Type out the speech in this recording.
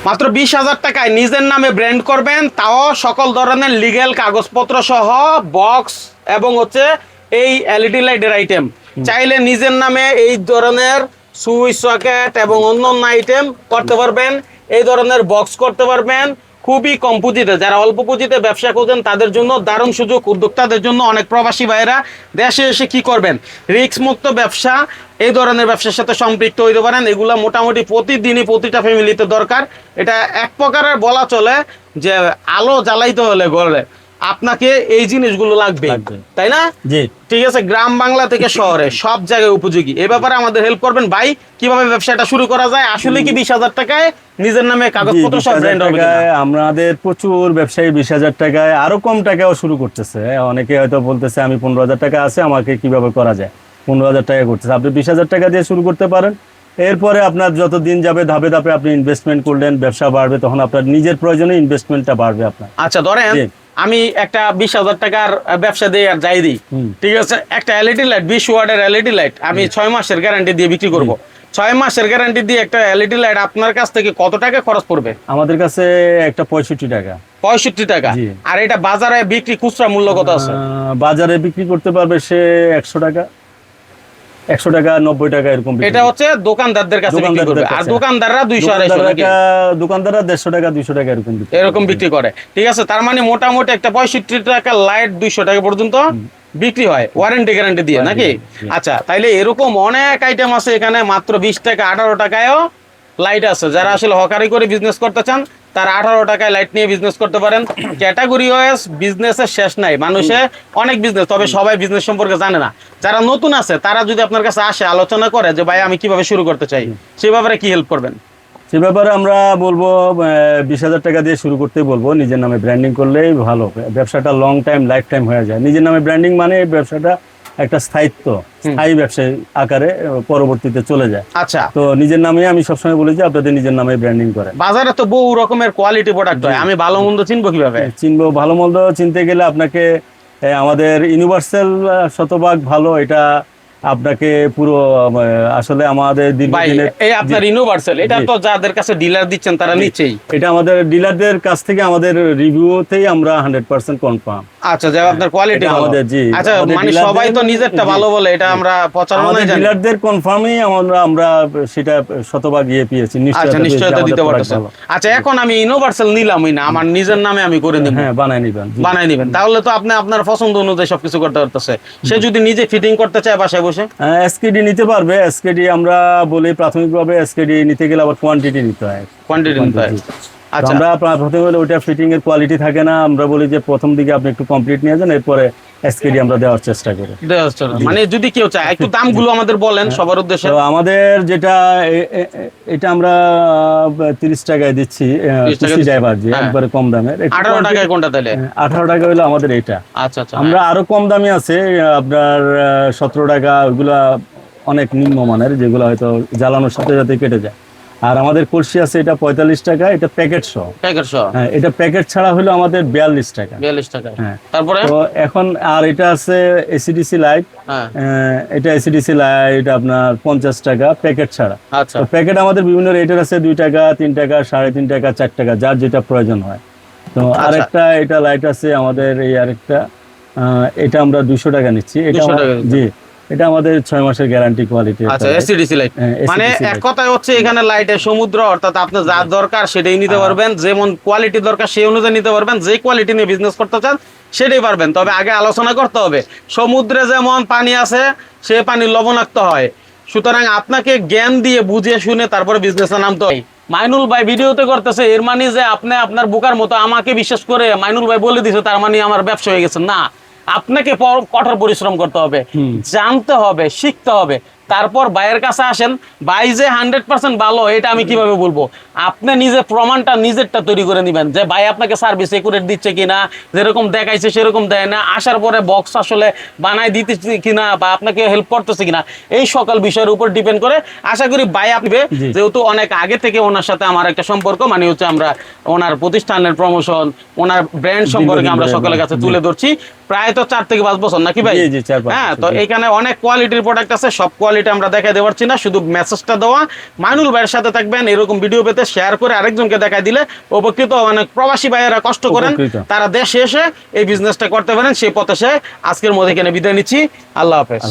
মাত্র 20,000 টাকায় নিজের নামে ব্র্যান্ড করবেন, তাও সকল ধরনের লিগ্যাল কাগজপত্র সহ বক্স এবং হচ্ছে এই এলইডি লাইটের আইটেম। চাইলে নিজের নামে এই ধরনের সুইচ সকেট এবং অন্যান্য আইটেম করতে পারবেন, এই ধরনের বক্স করতে পারবেন খুবই কম পুঁজিতে। যারা অল্প পুঁজিতে ব্যবসা করছেন তাদের জন্য দারুণ সুযোগ, উদ্যোক্তাদের জন্য। অনেক প্রবাসী ভাইয়েরা দেশে এসে কি করবেন, রিস্ক মুক্ত ব্যবসা, এই ধরনের ব্যবসার সাথে সম্পৃক্ত হইতে পারেন। এগুলো মোটামুটি প্রতিদিনই প্রতিটা ফ্যামিলিতে দরকার। এটা এক প্রকারের বলা চলে যে আলো জ্বালাইতে হলে ঘরে আপনাকে এই জিনিসগুলো লাগবে, তাই না? জি ঠিক আছে, গ্রাম বাংলা থেকে শহরে সব জায়গায় উপযোগী। এ ব্যাপারে আমাদের হেল্প করবেন ভাই, কিভাবে ব্যবসাটা শুরু করা যায়? আসলে কি 20,000 টাকায় নিজের নামে কাগজপত্র সব ব্র্যান্ড হবে কিনা? আমাদের প্রচুর ব্যবসায়ী 20,000 টাকায় আরো কম টাকাও শুরু করতেছে। অনেকে হয়তো বলতেছে আমি 15,000 টাকা আছে, আমাকে কিভাবে করা যায়, 15,000 টাকা করতেছে। আপনি 20,000 টাকা দিয়ে শুরু করতে পারেন। এরপরে আপনার যত দিন যাবে ধাপে ধাপে আপনি ইনভেস্টমেন্ট করলেন, ব্যবসা বাড়বে, তখন আপনার নিজের প্রয়োজনে ইনভেস্টমেন্টটা বাড়বে আপনার। আচ্ছা ধরেন আমি একটা 20,000 টাকার ব্যবসা দিয়ে আর যাই দিই, ঠিক আছে, একটা এলইডি লাইট 20 ওয়াটের এলইডি লাইট আমি 6 মাসের গ্যারান্টি দিয়ে বিক্রি করব। 6 মাসের গ্যারান্টি দিয়ে একটা এলইডি লাইট আপনার কাছ থেকে কত টাকা খরচ পড়বে? আমাদের কাছে একটা 65 টাকা। 65 টাকা। আর এটা বাজারে বিক্রি খুচরা মূল্য কত আছে? বাজারে বিক্রি করতে পারবে সে 100 টাকা, 100 টাকা, 90 টাকা এরকম। এটা হচ্ছে দোকানদারদের কাছে বিক্রি করবে, আর দোকানদাররা 200-250 টাকা, দোকানদাররা 150 টাকা 200 টাকা এরকম বিক্রি করে। ঠিক আছে, তার মানে মোটামুটি একটা 65 টাকা লাইট 200 টাকা পর্যন্ত বিক্রি হয় ওয়ারেন্টি গ্যারান্টি দিয়ে, নাকি? আচ্ছা, তাইলে এরকম অনেক আইটেম আছে এখানে। মাত্র 20 টাকা 18 টাকায়ও লাইট আছে। যারা আসলে হকারি করে বিজনেস করতে চান তারা 18 টাকায় লাইট নিয়ে বিজনেস করতে পারেন। ক্যাটাগরি ওয়াইজ বিজনেসের শেষ নাই, মানুষে অনেক বিজনেস, তবে সবাই বিজনেস সম্পর্কে জানে না। যারা নতুন আছে তারা যদি আপনার কাছে আসে, আলোচনা করে যে ভাই আমি কিভাবে শুরু করতে চাই, সেই ব্যাপারে কি হেল্প করবেন? সে ব্যাপারে আমরা বলবো 20,000 টাকা দিয়ে শুরু করতে বলবো। নিজের নামে ব্র্যান্ডিং করলেই ভালো, ব্যবসাটা লং টাইম লাইফ টাইম হয়ে যায়। নিজের নামে ব্র্যান্ডিং মানে ব্যবসাটা একটা স্থায়িত্ব, স্থায়ী ব্যবসায়ী আকারে পরবর্তীতে চলে যায়। আচ্ছা, তো নিজের নামে আমি সবসময় বলি যে আপনাদের নিজের নামে ব্র্যান্ডিং করেন। বাজারে তো বহু রকমের কোয়ালিটি প্রোডাক্ট হয়, আমি ভালো মন্দ চিনবো কিভাবে? চিনবো, ভালো মন্দ চিনতে গেলে আপনাকে আমাদের ইউনিভার্সাল শতভাগ ভালো, এটা আপনাকে পুরো আসলে আমাদের এই আপনার ইউনিভার্সাল, এটা তো যাদের কাছে ডিলার দিচ্ছেন তারা নিচেই, এটা আমাদের ডিলারদের কাছ থেকে আমাদের রিভিউতেই আমরা 100% কনফার্ম। আচ্ছা, যে আপনার কোয়ালিটি ভালো। আচ্ছা, মানে সবাই তো নিজেরটা ভালো বলে এটা আমরা প্রচারণায় জানি, ডিলারদের কনফার্মই আমরা সেটা শতভাগ পেয়েছি, নিশ্চয়তা দিতে পারতেছেন। আচ্ছা, এখন আমি ইউনিভার্সাল নিলামই না, আমার নিজের নামে আমি করে নিব। হ্যাঁ, বানাই নিবেন। তাহলে তো আপনি আপনার পছন্দ অনুযায়ী সবকিছু করতে পারতেছে। সে যদি নিজে ফিটিং করতে চায় বাসায় বসে, এসকেডি নিতে পারবে। এসকেডি আমরা বলি প্রাথমিকভাবে এসকেডি নিতে গেলে আবার কোয়ান্টিটি নিতে হয়। আচ্ছা, আমরা প্রথমে ওইটা ফিটিং এর কোয়ালিটি থাকে না, আমরা বলি যে প্রথম দিকে আপনি একটু কমপ্লিট নিয়ে যান, এরপরে এসকেডি আমরা দেওয়ার চেষ্টা করি। মানে যদি কেউ চায়, একটু দামগুলো আমাদের বলেন সবার উদ্দেশ্যে। তো আমাদের যেটা এটা আমরা 30 টাকায় দিচ্ছি, ড্রাইভার যে একবারে কম দামের। 18 টাকায় কোনটা তাহলে? 18 টাকা হলো আমাদের এটা। আচ্ছা আচ্ছা, আমরা আরো কম দামি আছে আপনার 17 টাকা, ওইগুলা অনেক নিম্নমানের, যেগুলো হয়তো জ্বালানোর সাথে সাথে কেটে যায়। আর আমাদের কলসি আছে এটা 45 টাকা, এটা প্যাকেট সহ। হ্যাঁ, এটা প্যাকেট ছাড়া হলো আমাদের 42 টাকা। 42 টাকা। হ্যাঁ, তারপরে তো এখন আর এটা আছে এসিডিসি লাইট। এটা এসিডিসি লাইট আপনার 50 টাকা প্যাকেট ছাড়া। আচ্ছা, তো প্যাকেট আমাদের বিভিন্ন রেটের আছে, 2 টাকা, 3 টাকা, 3.5 টাকা, 4 টাকা, যার যেটা প্রয়োজন হয়। তো আরেকটা এটা লাইট আছে আমাদের, এই আরেকটা এটা আমরা 200 টাকা নিচ্ছি। এটা জি, এটা আমাদের 6 মাসের গ্যারান্টি কোয়ালিটি। আচ্ছা, এসিডিসি লাইট মানে এক কথায় হচ্ছে এখানে লাইটের সমুদ্র, অর্থাৎ আপনি যা দরকার সেটাই নিতে পারবেন, যেমন কোয়ালিটি দরকার সেই অনুযায়ী নিতে পারবেন, যে কোয়ালিটি নিয়ে বিজনেস করতে চান সেটাই পারবেন। তবে আগে আলোচনা করতে হবে, সমুদ্রে যেমন পানি আছে সে পানি লবণাক্ত হয়, সুতরাং আপনাকে জ্ঞান দিয়ে বুঝিয়ে শুনে তারপরে বিজনেসে নামতে হয়। মাইনুল ভাই ভিডিওতে করতেছে, এর মানে যে আপনি আপনার বোকার মতো আমাকে বিশ্বাস করে মাইনুল ভাই বলে দিছে তার মানে আমার ব্যবসা হয়ে গেছে, না। আপনাকে কঠোর পরিশ্রম করতে হবে, জানতে হবে, শিখতে হবে, তারপর ভাইয়ের কাছে আসেন। ভাই যে 100% ভালো এটা আমি কিভাবে বলবো? আপনি নিজে প্রমাণটা নিজেরটা তৈরি করে নিবেন যে ভাই আপনাকে সার্ভিস একুরেট দিচ্ছে কিনা, যেরকম দেখাইছে সেরকম দেয় না, আসার পরে বক্স আসলে বানাই দিতেছে কিনা, বা আপনাকে হেল্প করতেছে কিনা, এই সকল বিষয়ের উপর ডিপেন্ড করে। আশা করি ভাই আপনি, যেহেতু অনেক আগে থেকে ওনার সাথে আমার একটা সম্পর্ক, মানে হচ্ছে আমরা ওনার প্রতিষ্ঠানের প্রমোশন, ওনার ব্র্যান্ড সম্পর্কে আমরা সকলের কাছে তুলে ধরছি। প্রায় তো 4 থেকে 5 বছর নাকি ভাই? জি, জি, 4-5 হ্যাঁ, বছর, তো জি। এখানে অনেক কোয়ালিটির প্রোডাক্ট আছে, সব কোয়ালিটি আমরা দেখাই দেওয়ার না, শুধু মেসেজটা দেওয়া। মাইনুল ভাইয়ের সাথে থাকবেন, এরকম ভিডিও পেতে শেয়ার করে আরেকজনকে দেখাই দিলে উপকৃত। অনেক প্রবাসী ভাইয়েরা কষ্ট করেন, উপকৃত। তারা দেশে এসে এই বিজনেসটা করতে পারেন। সেই পথে সে আজকের মধ্যে এখানে বিদায় নিচ্ছি। আল্লাহ হাফেজ।